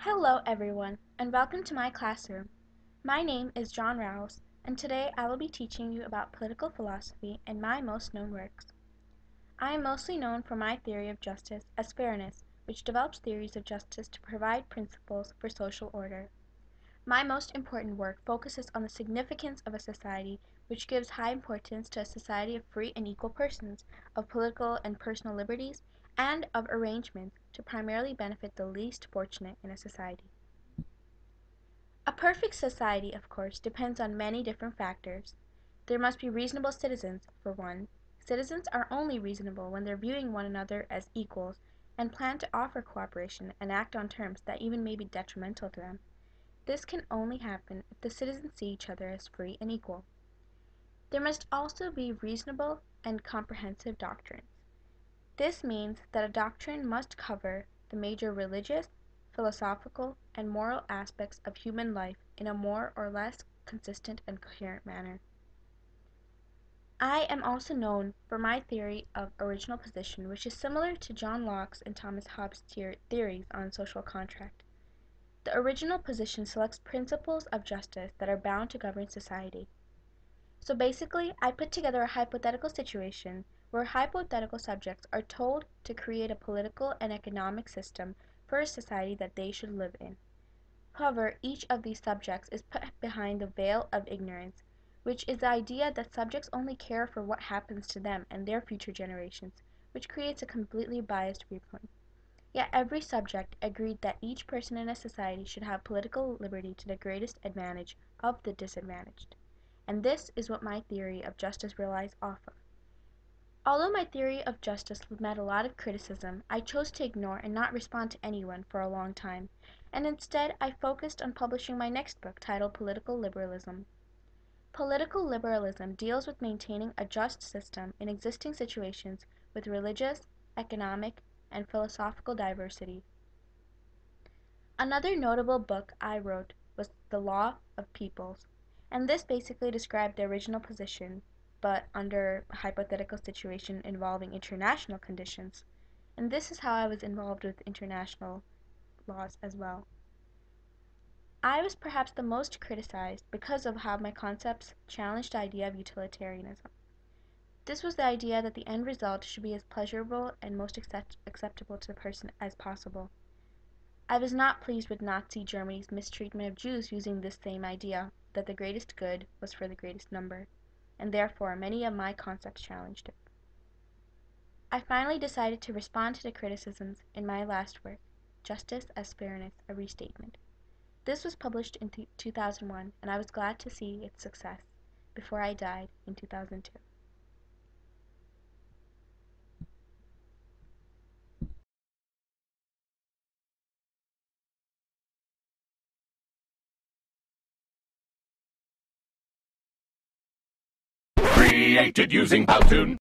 Hello everyone, and welcome to my classroom. My name is John Rawls, and today I will be teaching you about political philosophy and my most known works. I am mostly known for my theory of justice as fairness, which develops theories of justice to provide principles for social order. My most important work focuses on the significance of a society which gives high importance to a society of free and equal persons, of political and personal liberties, and of arrangements to primarily benefit the least fortunate in a society. A perfect society, of course, depends on many different factors. There must be reasonable citizens, for one. Citizens are only reasonable when they're viewing one another as equals and plan to offer cooperation and act on terms that even may be detrimental to them. This can only happen if the citizens see each other as free and equal. There must also be reasonable and comprehensive doctrines. This means that a doctrine must cover the major religious, philosophical, and moral aspects of human life in a more or less consistent and coherent manner. I am also known for my theory of original position, which is similar to John Locke's and Thomas Hobbes' theories on social contract. The original position selects principles of justice that are bound to govern society. So basically, I put together a hypothetical situation where hypothetical subjects are told to create a political and economic system for a society that they should live in. However, each of these subjects is put behind the veil of ignorance, which is the idea that subjects only care for what happens to them and their future generations, which creates a completely biased viewpoint. Yet every subject agreed that each person in a society should have political liberty to the greatest advantage of the disadvantaged. And this is what my theory of justice relies off of. Although my theory of justice met a lot of criticism, I chose to ignore and not respond to anyone for a long time, and instead I focused on publishing my next book titled Political Liberalism. Political liberalism deals with maintaining a just system in existing situations with religious, economic, and philosophical diversity. Another notable book I wrote was The Law of Peoples, and this basically described the original position, but under a hypothetical situation involving international conditions. And this is how I was involved with international laws as well. I was perhaps the most criticized because of how my concepts challenged the idea of utilitarianism. This was the idea that the end result should be as pleasurable and most acceptable to the person as possible. I was not pleased with Nazi Germany's mistreatment of Jews using this same idea, that the greatest good was for the greatest number, and therefore many of my concepts challenged it. I finally decided to respond to the criticisms in my last work, Justice as Fairness, a Restatement. This was published in 2001, and I was glad to see its success before I died in 2002. Created using Powtoon.